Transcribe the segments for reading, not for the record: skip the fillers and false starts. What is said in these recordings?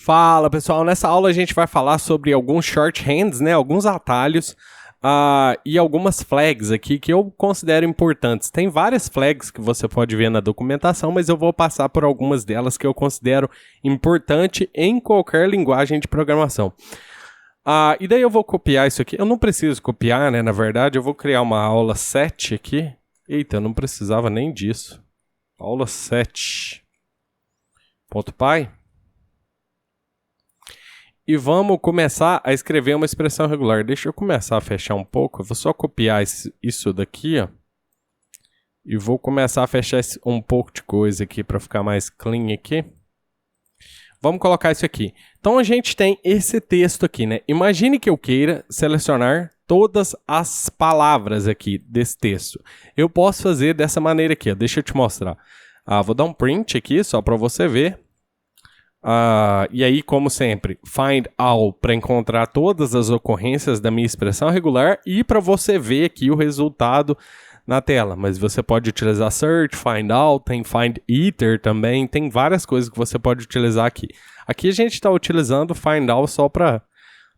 Fala pessoal, nessa aula a gente vai falar sobre alguns shorthands, né, alguns atalhos e algumas flags aqui que eu considero importantes. Tem várias flags que você pode ver na documentação, mas eu vou passar por algumas delas que eu considero importante em qualquer linguagem de programação. E daí eu vou copiar isso aqui. Eu não preciso copiar, né, na verdade eu vou criar uma aula 7 aqui. Eita, eu não precisava nem disso. Aula 7. .py. E vamos começar a escrever uma expressão regular. Deixa eu começar a fechar um pouco. Eu vou só copiar isso daqui, ó. E vou começar a fechar um pouco de coisa aqui para ficar mais clean aqui. Vamos colocar isso aqui. Então a gente tem esse texto aqui, né? Imagine que eu queira selecionar todas as palavras aqui desse texto. Eu posso fazer dessa maneira aqui, ó. Deixa eu te mostrar. Vou dar um print aqui só para você ver. E aí, como sempre, find all para encontrar todas as ocorrências da minha expressão regular e para você ver aqui o resultado na tela. Mas você pode utilizar search, find all, tem find iter também, tem várias coisas que você pode utilizar aqui. Aqui a gente está utilizando find all só para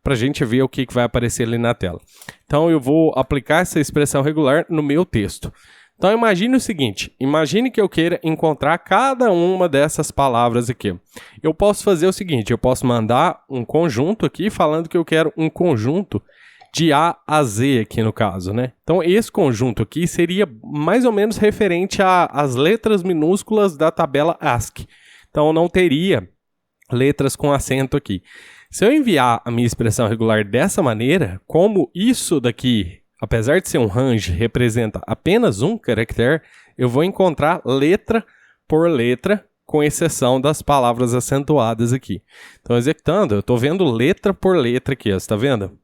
a gente ver o que vai aparecer ali na tela. Então eu vou aplicar essa expressão regular no meu texto. Então imagine o seguinte, imagine que eu queira encontrar cada uma dessas palavras aqui. Eu posso fazer o seguinte, eu posso mandar um conjunto aqui falando que eu quero um conjunto de A a Z aqui no caso, né? Então esse conjunto aqui seria mais ou menos referente às letras minúsculas da tabela ASCII. Então não teria letras com acento aqui. Se eu enviar a minha expressão regular dessa maneira, como isso daqui... Apesar de ser um range, representa apenas um caractere, eu vou encontrar letra por letra, com exceção das palavras acentuadas aqui. Então, executando, eu estou vendo letra por letra aqui, ó, você está vendo?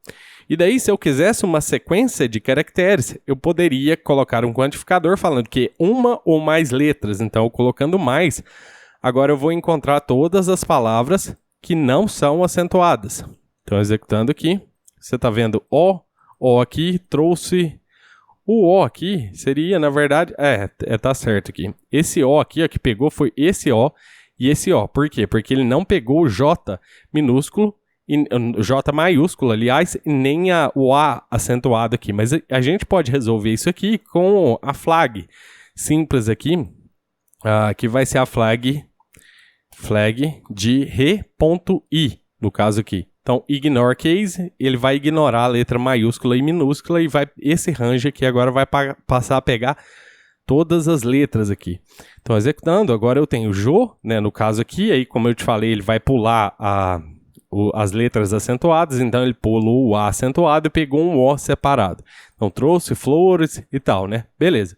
E daí, se eu quisesse uma sequência de caracteres, eu poderia colocar um quantificador falando que uma ou mais letras. Então, colocando mais, agora eu vou encontrar todas as palavras que não são acentuadas. Então, executando aqui, você está vendo O aqui trouxe... O O aqui seria, na verdade... tá certo aqui. Esse O aqui, ó, que pegou foi esse O e esse O. Por quê? Porque ele não pegou o J minúsculo, J maiúsculo, aliás, e nem o A acentuado aqui. Mas a gente pode resolver isso aqui com a flag simples aqui, que vai ser a flag de re.i, no caso aqui. Então, ignore case, ele vai ignorar a letra maiúscula e minúscula e esse range aqui agora vai passar a pegar todas as letras aqui. Então, executando, agora eu tenho Jo, né, no caso aqui, aí como eu te falei, ele vai pular as letras acentuadas, então ele pulou o A acentuado e pegou um O separado. Então, trouxe flores e tal, né? Beleza.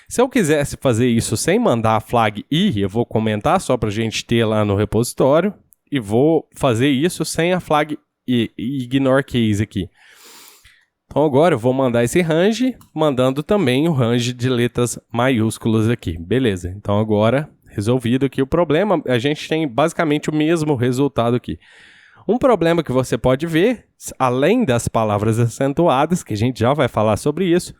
Se eu quisesse fazer isso sem mandar a flag I, eu vou comentar só para a gente ter lá no repositório. E vou fazer isso sem a flag ignore case aqui. Então agora eu vou mandar esse range, mandando também o range de letras maiúsculas aqui. Beleza, então agora resolvido aqui o problema, a gente tem basicamente o mesmo resultado aqui. Um problema que você pode ver, além das palavras acentuadas, que a gente já vai falar sobre isso,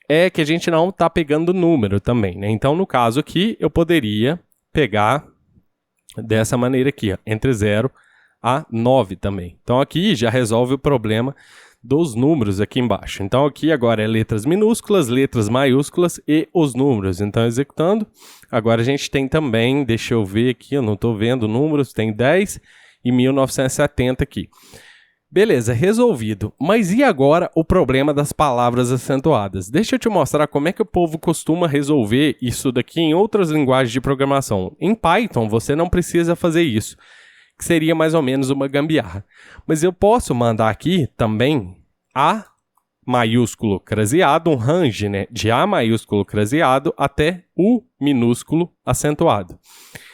é que a gente não está pegando número também, né? Então no caso aqui eu poderia pegar... dessa maneira aqui, ó, entre 0 a 9 também. Então aqui já resolve o problema dos números aqui embaixo. Então aqui agora é letras minúsculas, letras maiúsculas e os números. Então executando, agora a gente tem também, deixa eu ver aqui, eu não estou vendo números, tem 10 e 1970 aqui. Beleza, resolvido. Mas e agora o problema das palavras acentuadas? Deixa eu te mostrar como é que o povo costuma resolver isso daqui em outras linguagens de programação. Em Python você não precisa fazer isso, que seria mais ou menos uma gambiarra. Mas eu posso mandar aqui também A maiúsculo craseado, um range, né, de A maiúsculo craseado até U minúsculo acentuado.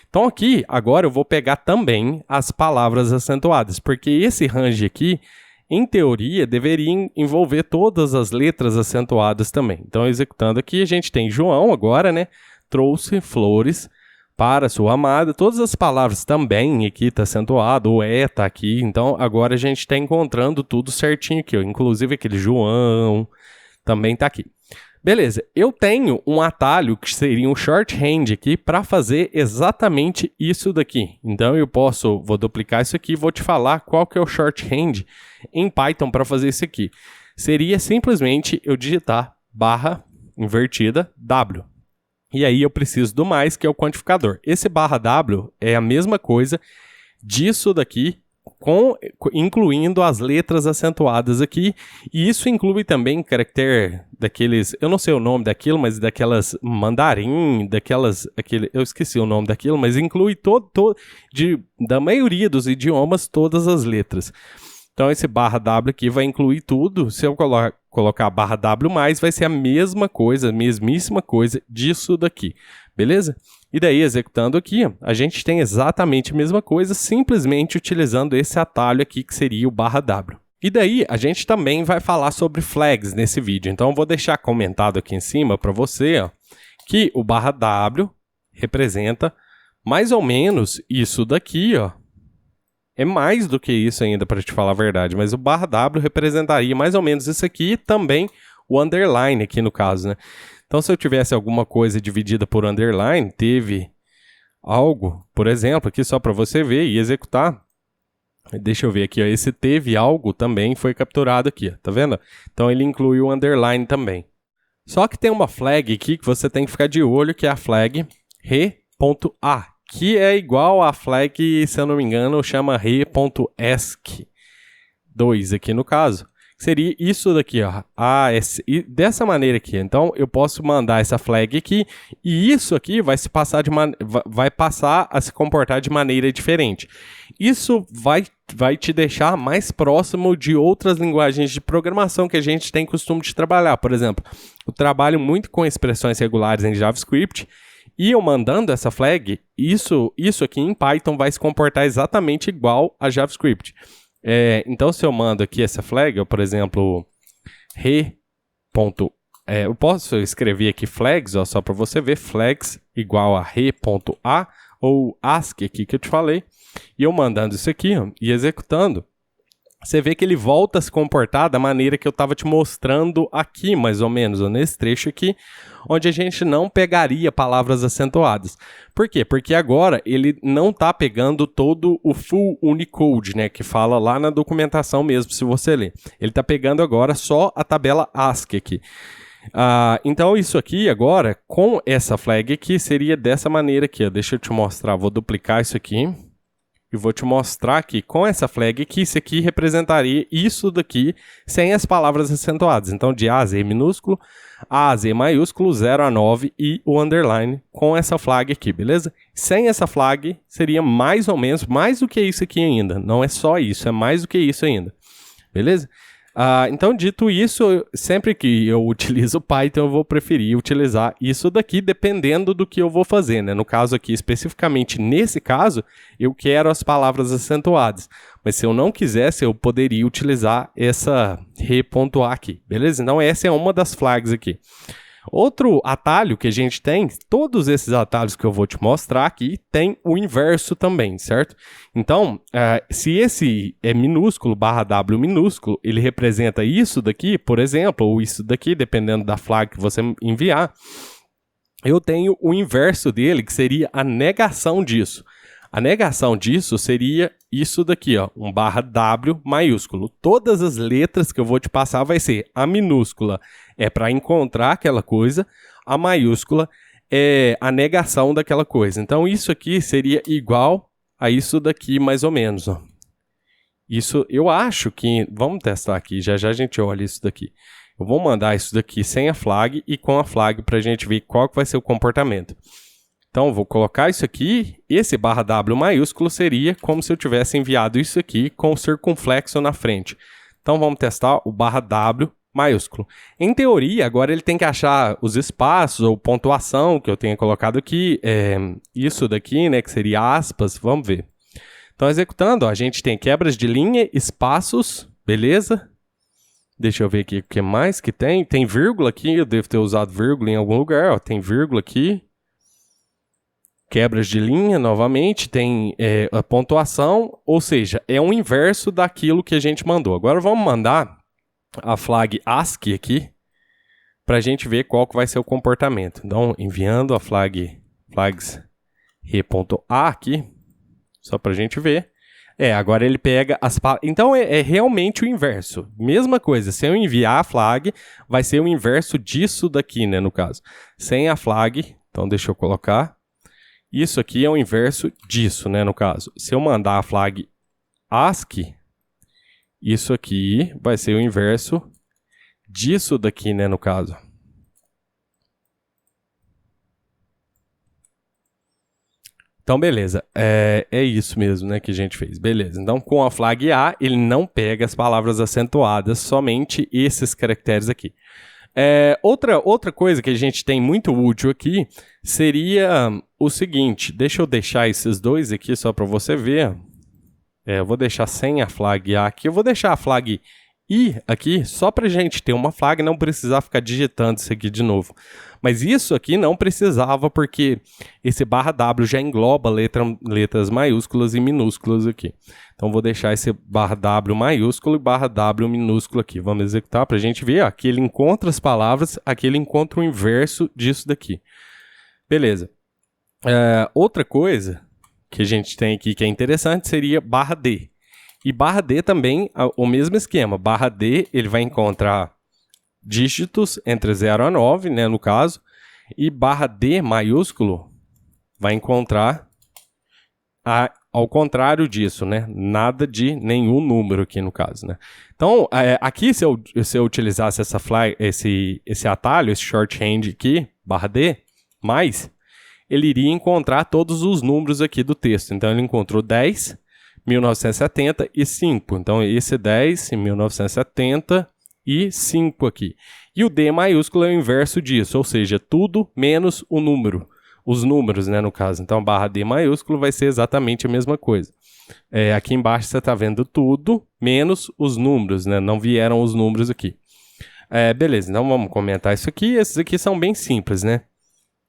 Então aqui, agora eu vou pegar também as palavras acentuadas, porque esse range aqui, em teoria, deveria envolver todas as letras acentuadas também. Então, executando aqui, a gente tem João agora, né? Trouxe flores para sua amada. Todas as palavras também aqui está acentuado, o E está aqui. Então, agora a gente está encontrando tudo certinho aqui, ó. Inclusive aquele João também está aqui. Beleza, eu tenho um atalho que seria um shorthand aqui para fazer exatamente isso daqui. Então eu vou duplicar isso aqui e vou te falar qual que é o shorthand em Python para fazer isso aqui. Seria simplesmente eu digitar barra invertida W. E aí eu preciso do mais, que é o quantificador. Esse barra W é a mesma coisa disso daqui, incluindo as letras acentuadas aqui, e isso inclui também caractere daqueles, eu não sei o nome daquilo, mas daquelas mandarim, eu esqueci o nome daquilo, mas inclui da maioria dos idiomas, todas as letras. Então esse barra W aqui vai incluir tudo. Se eu colocar barra W+, vai ser a mesma coisa, a mesmíssima coisa disso daqui, beleza? E daí, executando aqui, a gente tem exatamente a mesma coisa, simplesmente utilizando esse atalho aqui, que seria o barra W. E daí, a gente também vai falar sobre flags nesse vídeo. Então, eu vou deixar comentado aqui em cima para você, ó, que o barra W representa mais ou menos isso daqui, ó. É mais do que isso ainda, para te falar a verdade, mas o barra W representaria mais ou menos isso aqui e também o underline aqui no caso, né? Então, se eu tivesse alguma coisa dividida por underline, teve algo, por exemplo, aqui só para você ver e executar. Deixa eu ver aqui, ó, esse teve algo também foi capturado aqui, ó, tá vendo? Então, ele inclui o underline também. Só que tem uma flag aqui que você tem que ficar de olho, que é a flag re.a, que é igual a flag, se eu não me engano, chama re.esc2 aqui no caso. Seria isso daqui, ó, dessa maneira aqui. Então, eu posso mandar essa flag aqui e isso aqui vai passar a se comportar de maneira diferente. Isso vai te deixar mais próximo de outras linguagens de programação que a gente tem costume de trabalhar. Por exemplo, eu trabalho muito com expressões regulares em JavaScript e eu mandando essa flag, isso aqui em Python vai se comportar exatamente igual a JavaScript. Então, se eu mando aqui essa flag, por exemplo, eu posso escrever aqui flags, ó, só para você ver, flags igual a re.a ou ask aqui que eu te falei, e eu mandando isso aqui, ó, e executando, você vê que ele volta a se comportar da maneira que eu estava te mostrando aqui, mais ou menos, ó, nesse trecho aqui, onde a gente não pegaria palavras acentuadas. Por quê? Porque agora ele não está pegando todo o full Unicode, né, que fala lá na documentação mesmo, se você ler. Ele está pegando agora só a tabela ASCII aqui. Então isso aqui agora, com essa flag aqui, seria dessa maneira aqui, ó. Deixa eu te mostrar, vou duplicar isso aqui. E vou te mostrar que com essa flag que isso aqui representaria isso daqui sem as palavras acentuadas. Então, de A a Z minúsculo, A a Z maiúsculo, 0 a 9 e o underline com essa flag aqui, beleza? Sem essa flag seria mais ou menos, mais do que isso aqui ainda. Não é só isso, é mais do que isso ainda, beleza? Então, dito isso, sempre que eu utilizo Python, eu vou preferir utilizar isso daqui, dependendo do que eu vou fazer, né? No caso aqui, especificamente nesse caso, eu quero as palavras acentuadas. Mas se eu não quisesse, eu poderia utilizar essa re.a aqui, beleza? Então, essa é uma das flags aqui. Outro atalho que a gente tem, todos esses atalhos que eu vou te mostrar aqui, tem o inverso também, certo? Então, se esse é minúsculo, barra W minúsculo, ele representa isso daqui, por exemplo, ou isso daqui, dependendo da flag que você enviar, eu tenho o inverso dele, que seria a negação disso. A negação disso seria isso daqui, ó, um barra W maiúsculo. Todas as letras que eu vou te passar vai ser a minúscula é para encontrar aquela coisa, a maiúscula é a negação daquela coisa. Então, isso aqui seria igual a isso daqui, mais ou menos, ó. Isso, eu acho que... Vamos testar aqui, já já a gente olha isso daqui. Eu vou mandar isso daqui sem a flag e com a flag para a gente ver qual que vai ser o comportamento. Então, vou colocar isso aqui, esse barra W maiúsculo seria como se eu tivesse enviado isso aqui com o circunflexo na frente. Então, vamos testar o barra W maiúsculo. Em teoria, agora ele tem que achar os espaços ou pontuação que eu tenha colocado aqui, isso daqui, né, que seria aspas, vamos ver. Então, executando, ó, a gente tem quebras de linha, espaços, beleza? Deixa eu ver aqui o que mais que tem. Tem vírgula aqui, eu devo ter usado vírgula em algum lugar, ó, tem vírgula aqui. Quebras de linha, novamente, tem a pontuação, ou seja, é um inverso daquilo que a gente mandou. Agora vamos mandar a flag ASCII aqui para a gente ver qual que vai ser o comportamento. Então, enviando a flags re.a aqui, só para a gente ver. Agora ele pega as palavras. Então, é realmente o inverso. Mesma coisa, se eu enviar a flag, vai ser o inverso disso daqui, né, no caso. Sem a flag, então deixa eu colocar. Isso aqui é o inverso disso, né, no caso. Se eu mandar a flag ASCII, isso aqui vai ser o inverso disso daqui, né, no caso. Então, beleza. É isso mesmo, né, que a gente fez. Beleza. Então, com a flag A, ele não pega as palavras acentuadas, somente esses caracteres aqui. Outra coisa que a gente tem muito útil aqui seria o seguinte. Deixa eu deixar esses dois aqui só para você ver. Eu vou deixar sem a flag A aqui. Eu vou deixar a flag I aqui só para a gente ter uma flag e não precisar ficar digitando isso aqui de novo. Mas isso aqui não precisava porque esse /W já engloba letras maiúsculas e minúsculas aqui. Então vou deixar esse /W maiúsculo e /W minúsculo aqui. Vamos executar para a gente ver. Aqui ele encontra as palavras, aqui ele encontra o inverso disso daqui. Beleza. Outra coisa que a gente tem aqui que é interessante seria /D. E /D também, o mesmo esquema. /D, ele vai encontrar dígitos entre 0 a 9, né, no caso. E /D maiúsculo vai encontrar, ao contrário disso, né, nada de nenhum número aqui no caso, né. Então, aqui se eu utilizasse essa esse atalho, esse shorthand aqui, /D, mais, ele iria encontrar todos os números aqui do texto. Então, ele encontrou 10, 1970 e 5. Então, esse 10 em 1970 e 5 aqui. E o D maiúsculo é o inverso disso, ou seja, tudo menos o número. Os números, né, no caso. Então, /D maiúsculo vai ser exatamente a mesma coisa. Aqui embaixo você está vendo tudo menos os números, né? Não vieram os números aqui. Beleza, então vamos comentar isso aqui. Esses aqui são bem simples, né?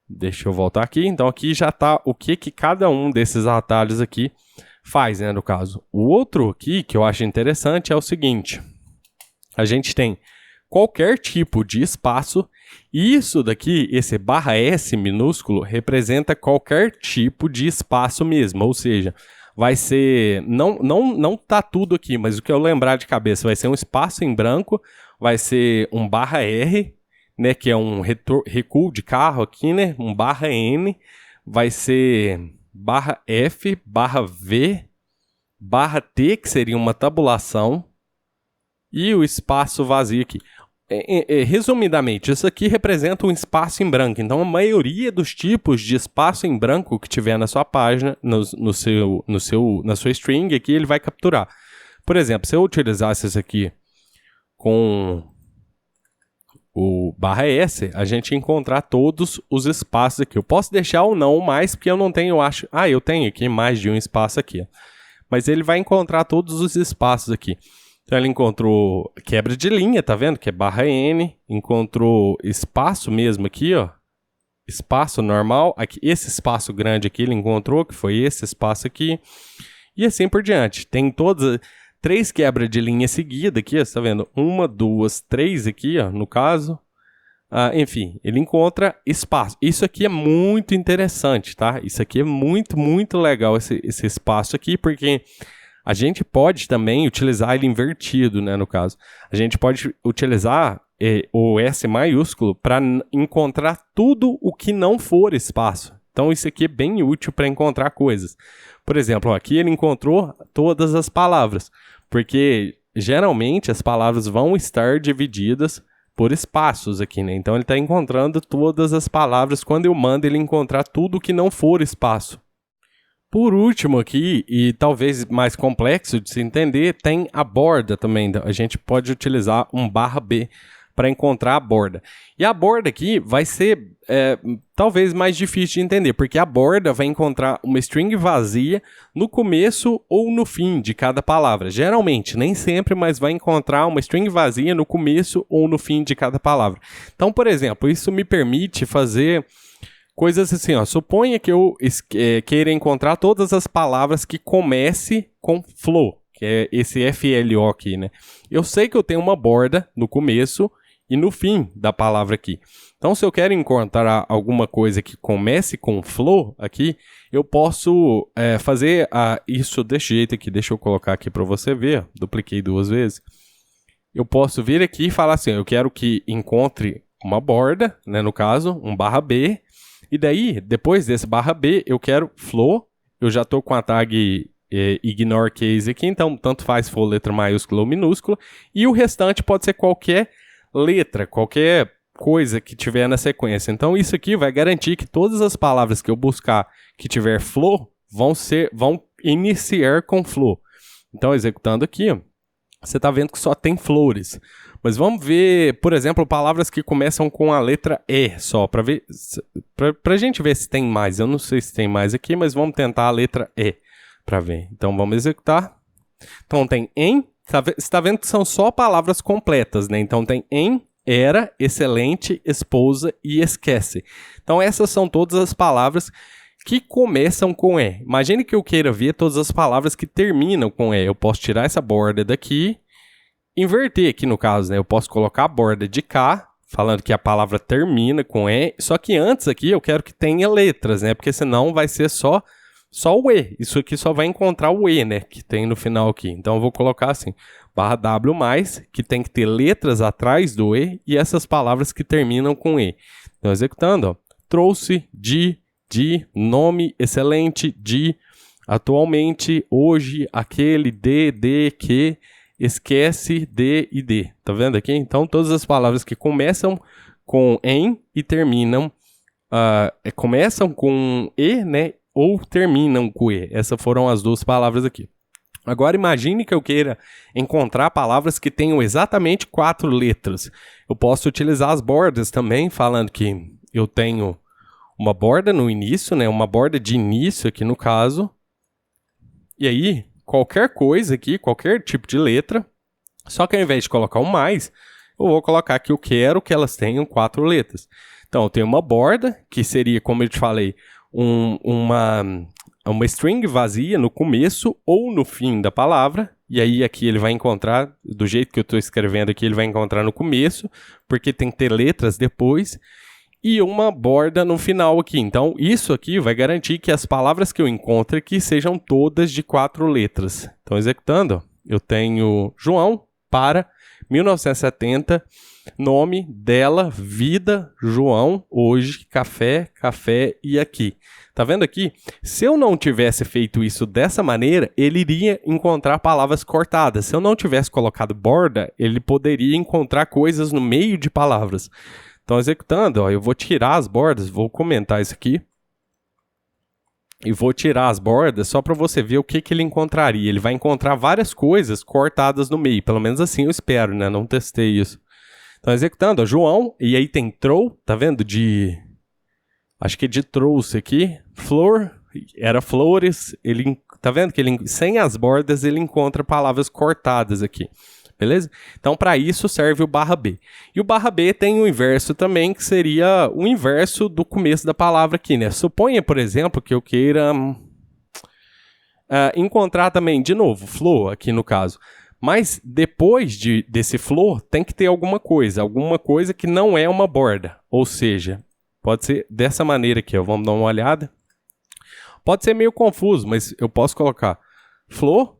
Deixa eu voltar aqui. Então, aqui já está o que cada um desses atalhos aqui faz, né, no caso. O outro aqui que eu acho interessante é o seguinte. A gente tem qualquer tipo de espaço e isso daqui, esse /S minúsculo, representa qualquer tipo de espaço mesmo. Ou seja, vai ser... Não tá tudo aqui, mas o que eu lembrar de cabeça vai ser um espaço em branco, vai ser um /R, né, que é um recuo de carro aqui, né, um /N, vai ser /F, /V, /T, que seria uma tabulação, e o espaço vazio aqui. Resumidamente, isso aqui representa um espaço em branco. Então, a maioria dos tipos de espaço em branco que tiver na sua página, na sua string aqui, ele vai capturar. Por exemplo, se eu utilizasse isso aqui com o /S, a gente encontrar todos os espaços aqui. Eu posso deixar ou não mais, porque eu não tenho, eu acho... eu tenho aqui mais de um espaço aqui. Mas ele vai encontrar todos os espaços aqui. Então, ele encontrou quebra de linha, tá vendo? Que é /N. Encontrou espaço mesmo aqui, ó. Espaço normal. Aqui, esse espaço grande aqui ele encontrou, que foi esse espaço aqui. E assim por diante. Tem todas... 3 quebras de linha seguida aqui, ó, você tá vendo? 1, 2, 3 aqui, ó, no caso. Enfim, ele encontra espaço. Isso aqui é muito interessante, tá? Isso aqui é muito, muito legal, esse espaço aqui, porque a gente pode também utilizar ele invertido, né, no caso. A gente pode utilizar o S maiúsculo para encontrar tudo o que não for espaço. Então, isso aqui é bem útil para encontrar coisas. Por exemplo, ó, aqui ele encontrou todas as palavras, porque geralmente as palavras vão estar divididas por espaços aqui, né? Então, ele está encontrando todas as palavras quando eu mando ele encontrar tudo que não for espaço. Por último aqui, e talvez mais complexo de se entender, tem a borda também. A gente pode utilizar um /B para encontrar a borda. E a borda aqui vai ser talvez mais difícil de entender, porque a borda vai encontrar uma string vazia no começo ou no fim de cada palavra. Geralmente, nem sempre, mas vai encontrar uma string vazia no começo ou no fim de cada palavra. Então, por exemplo, isso me permite fazer coisas assim, ó. Suponha que eu queira encontrar todas as palavras que comece com flow, que é esse FLO aqui, né? Eu sei que eu tenho uma borda no começo e no fim da palavra aqui. Então, se eu quero encontrar alguma coisa que comece com flow aqui, eu posso fazer isso desse jeito aqui. Deixa eu colocar aqui para você ver. Dupliquei 2 vezes. Eu posso vir aqui e falar assim, eu quero que encontre uma borda, né, no caso, um /B. E daí, depois desse /B, eu quero flow. Eu já estou com a tag ignore case aqui, então tanto faz se for letra maiúscula ou minúscula. E o restante pode ser qualquer letra, qualquer coisa que tiver na sequência. Então isso aqui vai garantir que todas as palavras que eu buscar que tiver flow vão iniciar com flow. Então executando aqui, ó, você está vendo que só tem flores. Mas vamos ver, por exemplo, palavras que começam com a letra E só, para ver, para a gente ver se tem mais. Eu não sei se tem mais aqui, mas vamos tentar a letra E para ver. Então vamos executar. Então tem em, você está vendo que são só palavras completas, né? Então tem em, era, excelente, esposa e esquece. Então essas são todas as palavras que começam com E. Imagine que eu queira ver todas as palavras que terminam com E. Eu posso tirar essa borda daqui, inverter aqui no caso, né? Eu posso colocar a borda de cá, falando que a palavra termina com E, só que antes aqui eu quero que tenha letras, né? Porque senão vai ser só o E. Isso aqui só vai encontrar o E, né? Que tem no final aqui. Então eu vou colocar assim, /W+, que tem que ter letras atrás do E e essas palavras que terminam com E. Então executando, ó, trouxe, de, nome, excelente, de, atualmente, hoje, aquele, de, que, esquece, de e de. Tá vendo aqui? Então todas as palavras que começam com em e terminam, começam com E, né? Ou terminam com E. Essas foram as 2 palavras aqui. Agora imagine que eu queira encontrar palavras que tenham exatamente 4 letras. Eu posso utilizar as bordas também, falando que eu tenho uma borda no início, né? Uma borda de início aqui no caso. E aí, qualquer coisa aqui, qualquer tipo de letra, só que ao invés de colocar um mais, eu vou colocar que eu quero que elas tenham 4 letras. Então eu tenho uma borda, que seria, como eu te falei, uma string vazia no começo ou no fim da palavra, e aí aqui ele vai encontrar, do jeito que eu estou escrevendo aqui, ele vai encontrar no começo, porque tem que ter letras depois, e uma borda no final aqui. Então isso aqui vai garantir que as palavras que eu encontro aqui sejam todas de 4 letras. Então executando, eu tenho João para 1970, nome dela, vida, João, hoje, café, e aqui. Tá vendo aqui? Se eu não tivesse feito isso dessa maneira, ele iria encontrar palavras cortadas. Se eu não tivesse colocado borda, ele poderia encontrar coisas no meio de palavras. Então, executando, ó, eu vou tirar as bordas, vou comentar isso aqui. E vou tirar as bordas só para você ver o que ele encontraria. Ele vai encontrar várias coisas cortadas no meio. Pelo menos assim eu espero, né? Não testei isso. Então, executando, ó, João, e aí tem throw, tá vendo? Acho que é de trouxe aqui. Flor, era flores. Tá vendo que sem as bordas ele encontra palavras cortadas aqui. Beleza? Então, para isso serve o /B. E o /B tem o inverso também, que seria o inverso do começo da palavra aqui, né? Suponha, por exemplo, que eu queira encontrar também, de novo, flow aqui no caso. Mas depois desse flow, tem que ter alguma coisa que não é uma borda. Ou seja, pode ser dessa maneira aqui, ó. Vamos dar uma olhada. Pode ser meio confuso, mas eu posso colocar flow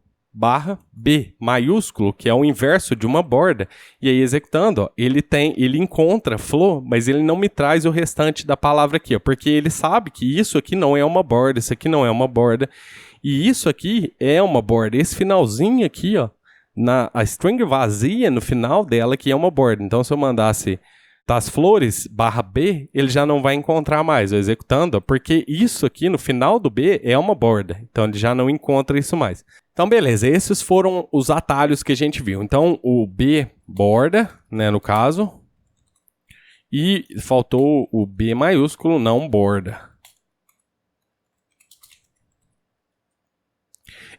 /B maiúsculo, que é o inverso de uma borda, e aí executando, ó, ele encontra flow, mas ele não me traz o restante da palavra aqui, ó, porque ele sabe que isso aqui não é uma borda, isso aqui não é uma borda, e isso aqui é uma borda. Esse finalzinho aqui, ó, a string vazia no final dela que é uma borda. Então se eu mandasse das flores /B, ele já não vai encontrar mais, ó, executando, ó, porque isso aqui no final do B é uma borda, então ele já não encontra isso mais. Então, beleza, esses foram os atalhos que a gente viu. Então, o B borda, né, no caso, e faltou o B maiúsculo, não borda.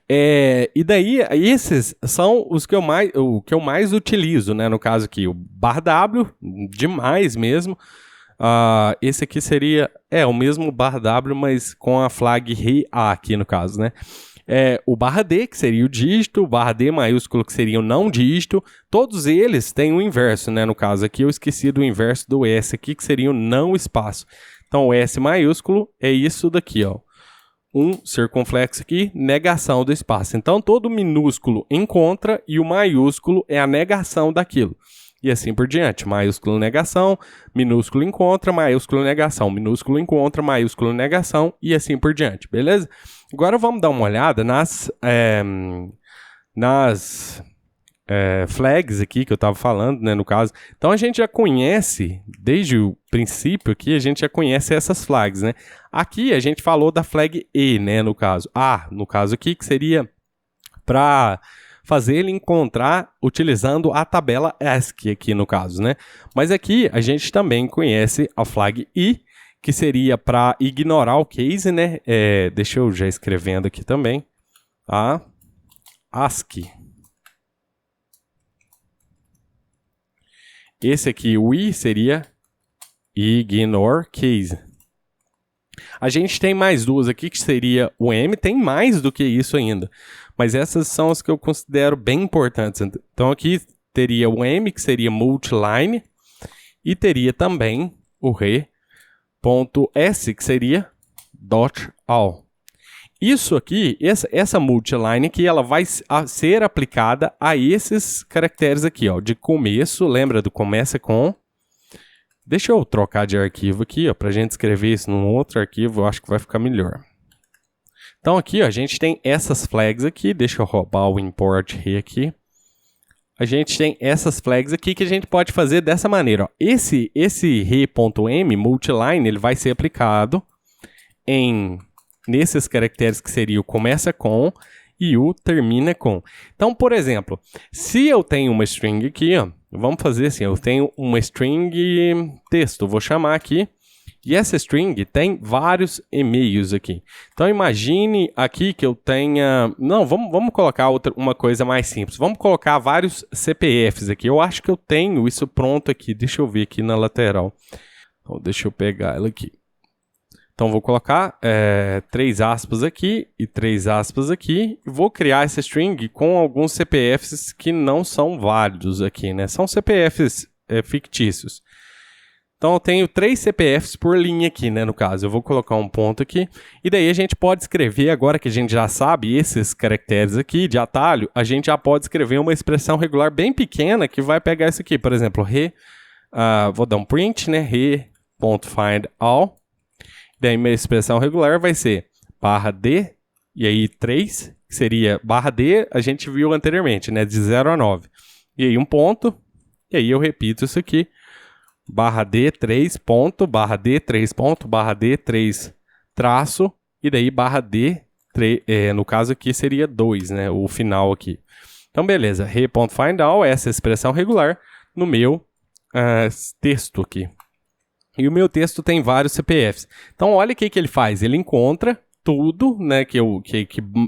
E daí, esses são os que o que eu mais utilizo, né, no caso aqui, o /W, demais mesmo. Esse aqui seria, o mesmo /W, mas com a flag rei A aqui no caso, né. o barra D, que seria o dígito, o barra D maiúsculo, que seria o não dígito. Todos eles têm o inverso, né? No caso aqui, eu esqueci do inverso do S aqui, que seria o não espaço. Então, o S maiúsculo é isso daqui, ó. Um circunflexo aqui, negação do espaço. Então, todo minúsculo encontra e o maiúsculo é a negação daquilo. E assim por diante. Maiúsculo, negação, minúsculo encontra, maiúsculo, negação, minúsculo encontra, maiúsculo, negação e assim por diante, beleza? Agora vamos dar uma olhada nas flags aqui que eu estava falando, né, no caso. Então a gente já conhece, desde o princípio aqui, a gente já conhece essas flags, né? Aqui a gente falou da flag E, né, no caso. No caso aqui, que seria para fazer ele encontrar utilizando a tabela ASCII aqui no caso, né? Mas aqui a gente também conhece a flag I, que seria para ignorar o case, né? Deixa eu já escrevendo aqui também. A ASCII. Esse aqui, o I, seria ignore case. A gente tem mais duas aqui, que seria o M, tem mais do que isso ainda. Mas essas são as que eu considero bem importantes. Então aqui teria o M, que seria multiline, e teria também o re.s, que seria dot all. Isso aqui, essa multiline aqui, ela vai ser aplicada a esses caracteres aqui, ó, de começo, lembra do começa com. Deixa eu trocar de arquivo aqui, ó, pra gente escrever isso num outro arquivo, eu acho que vai ficar melhor. Então aqui, ó, a gente tem essas flags aqui, deixa eu roubar o import re aqui. A gente tem essas flags aqui que a gente pode fazer dessa maneira, ó. Esse re.m, multiline, ele vai ser aplicado nesses caracteres que seria o começa com e o termina com. Então, por exemplo, se eu tenho uma string aqui, ó, vamos fazer assim, eu tenho uma string texto, vou chamar aqui, e essa string tem vários e-mails aqui. Então, imagine aqui que eu tenha. Não, vamos colocar uma coisa mais simples. Vamos colocar vários CPFs aqui. Eu acho que eu tenho isso pronto aqui. Deixa eu ver aqui na lateral. Então, deixa eu pegar ela aqui. Então, vou colocar 3 aspas aqui e 3 aspas aqui. Vou criar essa string com alguns CPFs que não são válidos aqui, né? São CPFs fictícios. Então, eu tenho 3 CPFs por linha aqui, né, no caso. Eu vou colocar um ponto aqui. E daí a gente pode escrever, agora que a gente já sabe esses caracteres aqui de atalho, a gente já pode escrever uma expressão regular bem pequena que vai pegar isso aqui. Por exemplo, vou dar um print, né, re.findAll. Daí minha expressão regular vai ser barra D, e aí 3, que seria barra D, a gente viu anteriormente, né, de 0 a 9. E aí um ponto, e aí eu repito isso aqui. Barra D, 3 ponto, barra D, 3 ponto, barra D, 3 traço, e daí barra D, no caso aqui seria 2, né, o final aqui. Então, beleza, re.findAll, essa expressão regular, no meu texto aqui. E o meu texto tem vários CPFs. Então, olha o que ele faz. Ele encontra tudo, né, que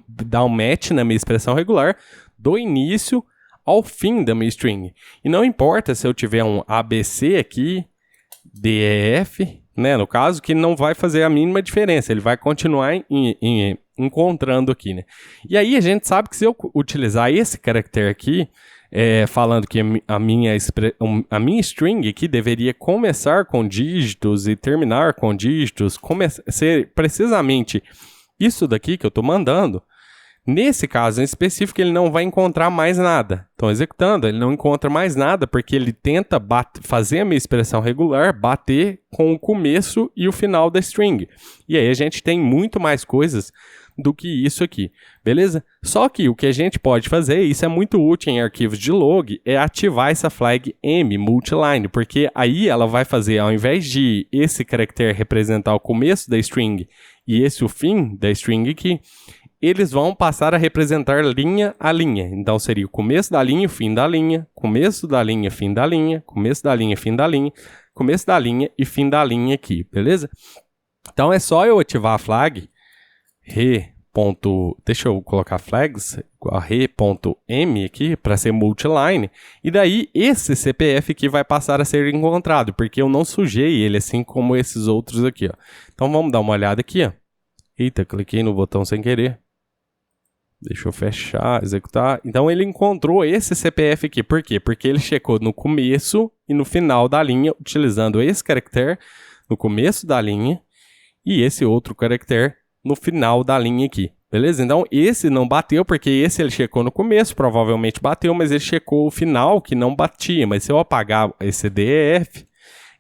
dá um match na minha expressão regular, do início ao fim da minha string. E não importa se eu tiver um ABC aqui, DEF, né, no caso, que não vai fazer a mínima diferença. Ele vai continuar encontrando aqui, né. E aí a gente sabe que se eu utilizar esse caractere aqui, falando que a minha string aqui deveria começar com dígitos e terminar com dígitos, ser precisamente isso daqui que eu estou mandando. Nesse caso em específico, ele não vai encontrar mais nada. Então, executando, ele não encontra mais nada porque ele tenta fazer a minha expressão regular bater com o começo e o final da string. E aí a gente tem muito mais coisas do que isso aqui, beleza? Só que o que a gente pode fazer, e isso é muito útil em arquivos de log, é ativar essa flag M, multiline, porque aí ela vai fazer, ao invés de esse caractere representar o começo da string e esse o fim da string aqui, eles vão passar a representar linha a linha. Então, seria o começo da linha, o fim da linha, começo da linha, fim da linha, começo da linha, fim da linha, começo da linha e fim da linha aqui, beleza? Então, é só eu ativar a flag deixa eu colocar flags igual a re.m aqui para ser multiline, e daí esse CPF aqui vai passar a ser encontrado, porque eu não sujei ele assim como esses outros aqui, ó. Então vamos dar uma olhada aqui, ó. Eita, cliquei no botão sem querer. Deixa eu fechar, executar. Então ele encontrou esse CPF aqui. Por quê? Porque ele checou no começo e no final da linha, utilizando esse caractere no começo da linha e esse outro caractere no final da linha aqui. Beleza? Então esse não bateu, porque esse ele checou no começo, provavelmente bateu, mas ele checou o final que não batia. Mas se eu apagar esse DEF,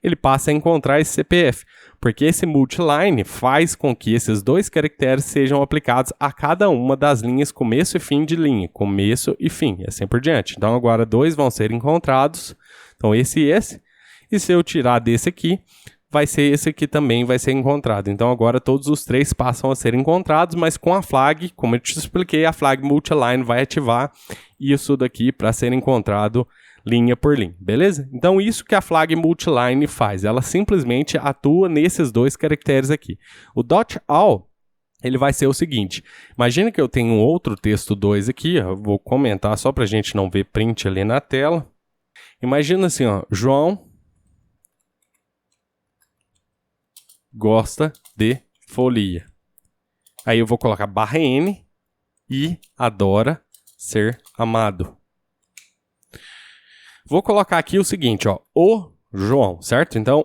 ele passa a encontrar esse CPF. Porque esse multiline faz com que esses dois caracteres sejam aplicados a cada uma das linhas começo e fim de linha. Começo e fim, e assim por diante. Então agora dois vão ser encontrados. Então esse e esse. E se eu tirar desse aqui, vai ser esse aqui também vai ser encontrado. Então agora todos os três passam a ser encontrados, mas com a flag, como eu te expliquei, a flag multiline vai ativar isso daqui para ser encontrado linha por linha, beleza? Então isso que a flag multiline faz, ela simplesmente atua nesses dois caracteres aqui. O .all, ele vai ser o seguinte, imagina que eu tenho um outro texto 2 aqui, ó, vou comentar só para a gente não ver print ali na tela. Imagina assim, ó, João gosta de folia. Aí eu vou colocar /n e adora ser amado. Vou colocar aqui o seguinte, ó, o João, certo? Então,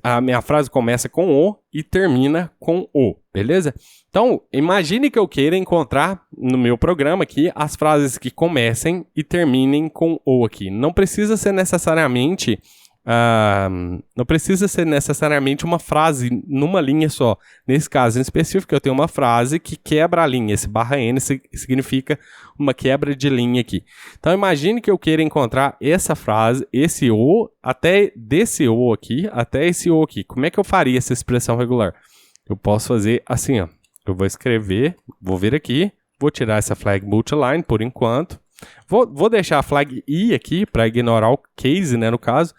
a minha frase começa com o e termina com o, beleza? Então, imagine que eu queira encontrar no meu programa aqui as frases que comecem e terminem com o aqui. Não precisa ser necessariamente uma frase numa linha só. Nesse caso em específico, eu tenho uma frase que quebra a linha. Esse /n significa uma quebra de linha aqui. Então, imagine que eu queira encontrar essa frase, esse o, até desse o aqui, até esse o aqui. Como é que eu faria essa expressão regular? Eu posso fazer assim, ó. Eu vou escrever, vou vir aqui, vou tirar essa flag multiline por enquanto. Vou deixar a flag i aqui para ignorar o case, né, no caso.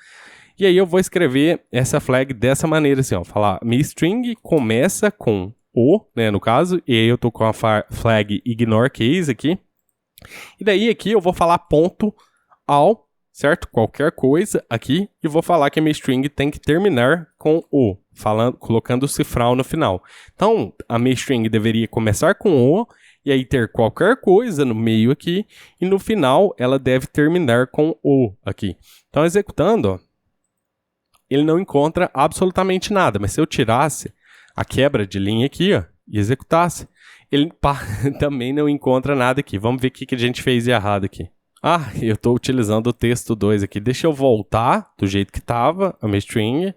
E aí eu vou escrever essa flag dessa maneira, assim, ó. Falar, minha string começa com o, né, no caso. E aí eu tô com a flag ignore case aqui. E daí aqui eu vou falar ponto ao, certo? Qualquer coisa aqui. E vou falar que a minha string tem que terminar com o, colocando o cifral no final. Então, a minha string deveria começar com o, e aí ter qualquer coisa no meio aqui. E no final, ela deve terminar com o aqui. Então, executando, ó. Ele não encontra absolutamente nada, mas se eu tirasse a quebra de linha aqui, ó, e executasse, ele também não encontra nada aqui. Vamos ver o que a gente fez de errado aqui. Ah, eu estou utilizando o texto 2 aqui. Deixa eu voltar do jeito que estava a minha string.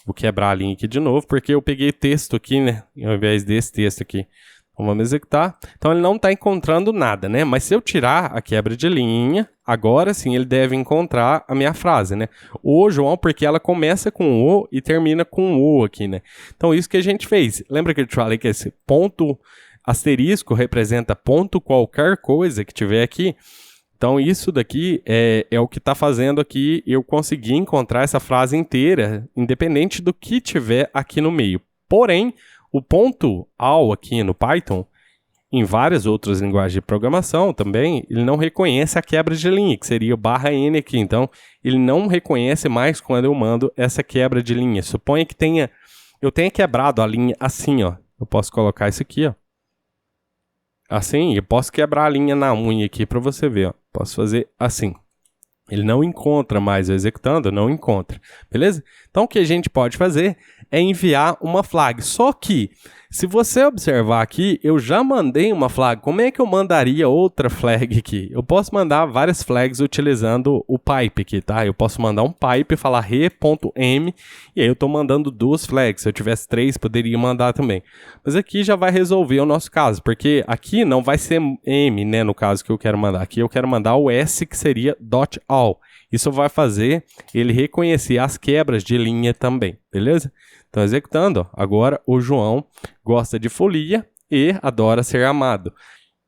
Vou quebrar a linha aqui de novo, porque eu peguei texto aqui, né, ao invés desse texto aqui. Então, vamos executar. Então, ele não está encontrando nada, né? Mas se eu tirar a quebra de linha, agora sim ele deve encontrar a minha frase, né? O João, porque ela começa com o e termina com o aqui, né? Então, isso que a gente fez. Lembra que eu te falei que esse ponto asterisco representa ponto qualquer coisa que tiver aqui? Então, isso daqui é o que está fazendo aqui eu conseguir encontrar essa frase inteira, independente do que tiver aqui no meio. Porém, o ponto ao aqui no Python, em várias outras linguagens de programação também, ele não reconhece a quebra de linha, que seria o /n aqui. Então, ele não reconhece mais quando eu mando essa quebra de linha. Suponha que eu tenha quebrado a linha assim, ó. Eu posso colocar isso aqui, ó. Assim, eu posso quebrar a linha na unha aqui para você ver, ó. Posso fazer assim. Ele não encontra mais, eu executando, não encontra. Beleza? Então, o que a gente pode fazer é enviar uma flag. Só que, se você observar aqui, eu já mandei uma flag. Como é que eu mandaria outra flag aqui? Eu posso mandar várias flags utilizando o pipe aqui, tá? Eu posso mandar um pipe e falar re.m, e aí eu estou mandando duas flags. Se eu tivesse 3, poderia mandar também. Mas aqui já vai resolver o nosso caso, porque aqui não vai ser m, né, no caso que eu quero mandar. Aqui eu quero mandar o s, que seria .all. Isso vai fazer ele reconhecer as quebras de linha também, beleza? Então, executando, ó, agora o João gosta de folia e adora ser amado.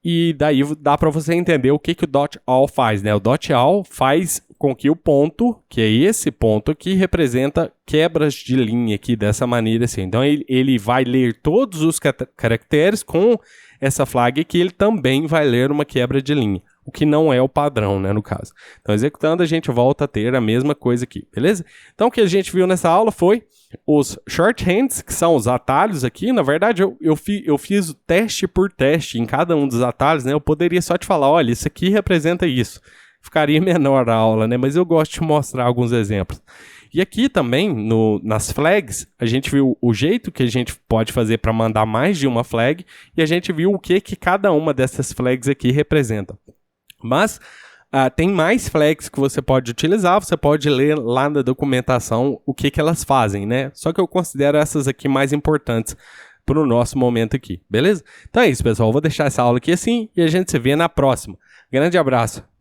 E daí dá para você entender o que o .all faz, né? O .all faz com que o ponto, que é esse ponto aqui, representa quebras de linha aqui dessa maneira assim. Então, ele vai ler todos os caracteres com essa flag aqui, ele também vai ler uma quebra de linha. o que não é o padrão, né, no caso. Então, executando, a gente volta a ter a mesma coisa aqui, beleza? Então, o que a gente viu nessa aula foi os shorthands, que são os atalhos aqui. Na verdade, eu fiz teste por teste em cada um dos atalhos, né? Eu poderia só te falar, olha, isso aqui representa isso. Ficaria menor a aula, né? Mas eu gosto de mostrar alguns exemplos. E aqui também, nas flags, a gente viu o jeito que a gente pode fazer para mandar mais de uma flag e a gente viu o que cada uma dessas flags aqui representa. Mas tem mais flags que você pode utilizar, você pode ler lá na documentação o que elas fazem, né? Só que eu considero essas aqui mais importantes para o nosso momento aqui, beleza? Então é isso, pessoal. Eu vou deixar essa aula aqui assim e a gente se vê na próxima. Grande abraço!